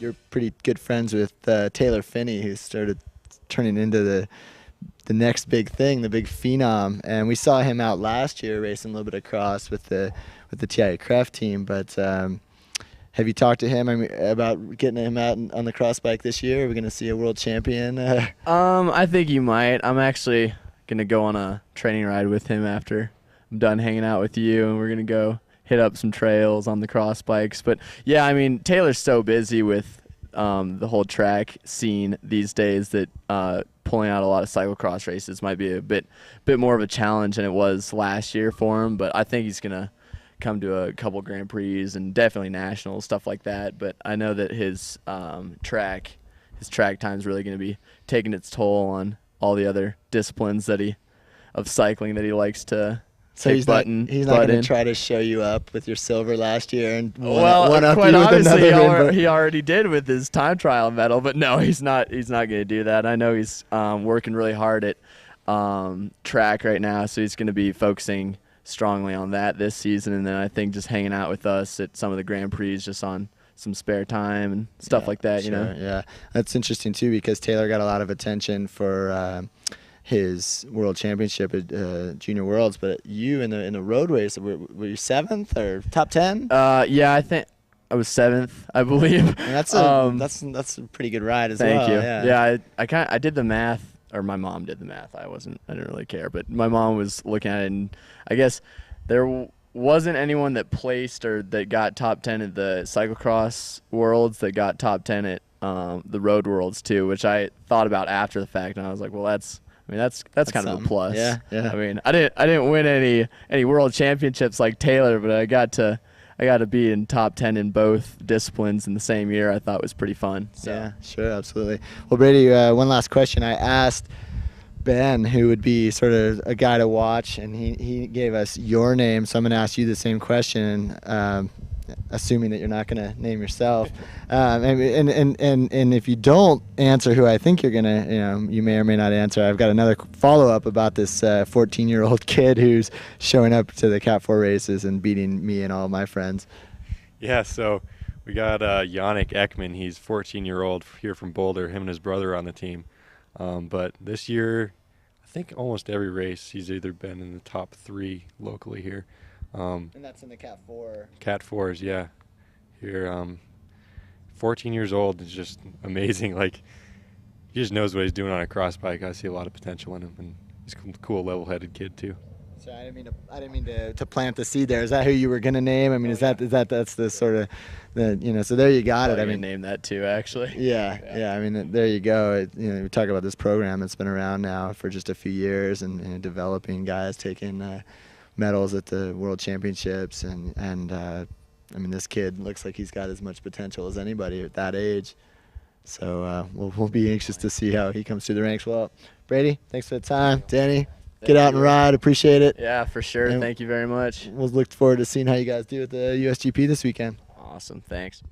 you're pretty good friends with Taylor Finney, who started turning into the next big thing, the big phenom. And we saw him out last year racing a little bit of cross with the TIA Cref team. But have you talked to him about getting him out on the cross bike this year? Are we going to see a world champion? I think you might. I'm actually going to go on a training ride with him after I'm done hanging out with you, and we're going to go hit up some trails on the cross bikes. But yeah, I mean, Taylor's so busy with the whole track scene these days that pulling out a lot of cyclocross races might be a bit more of a challenge than it was last year for him. But I think he's gonna come to a couple Grand Prix and definitely nationals, stuff like that. But I know that his track time is really going to be taking its toll on all the other disciplines of cycling that he likes to. So he's not going to try to show you up with your silver last year and one up quite you with obviously another he already did with his time trial medal, but no, he's not going to do that. I know he's working really hard at track right now, so he's going to be focusing strongly on that this season, and then I think just hanging out with us at some of the Grand Prix just on some spare time and stuff like that. Sure, you know. Yeah, that's interesting too, because Taylor got a lot of attention for his world championship at Junior Worlds, but you in the road race, were you 7th or top 10? Yeah, I think I was 7th, I believe. And that's a pretty good ride as well. Thank you. Yeah, I did the math, or my mom did the math. I didn't really care, but my mom was looking at it, and I guess there wasn't anyone that placed or that got top 10 at the Cyclo-cross Worlds that got top 10 at the Road Worlds too, which I thought about after the fact, and I was like, well, that's kind of a plus. Yeah. I mean, I didn't win any world championships like Taylor, but I got to be in top 10 in both disciplines in the same year. I thought was pretty fun. So. Yeah, sure, absolutely. Well, Brady, one last question. I asked Ben who would be sort of a guy to watch, and he gave us your name, so I'm going to ask you the same question, assuming that you're not going to name yourself. And if you don't answer who I think you're going to, you may or may not answer. I've got another follow-up about this 14-year-old kid who's showing up to the Cat 4 races and beating me and all my friends. Yeah, so we got Yannick Ekman. He's 14-year-old here from Boulder. Him and his brother are on the team. But this year, I think almost every race he's either been in the top 3 locally here. And that's in the Cat 4. Cat 4s, yeah. Here, 14 years old is just amazing. Like, he just knows what he's doing on a cross bike. I see a lot of potential in him, and he's a cool, level-headed kid too. So I didn't mean to plant the seed there. Is that who you were gonna name? I mean, that's the sort of so there you got it. I mean, name that too, actually. Yeah. I mean, there you go. We talk about this program that's been around now for just a few years, and developing guys taking medals at the World Championships, and I mean, this kid looks like he's got as much potential as anybody at that age. So we'll be anxious to see how he comes through the ranks. Well, Brady, thanks for the time. Danny, get out and ride. Appreciate it. Yeah, for sure. And thank you very much. We'll look forward to seeing how you guys do at the USGP this weekend. Awesome. Thanks.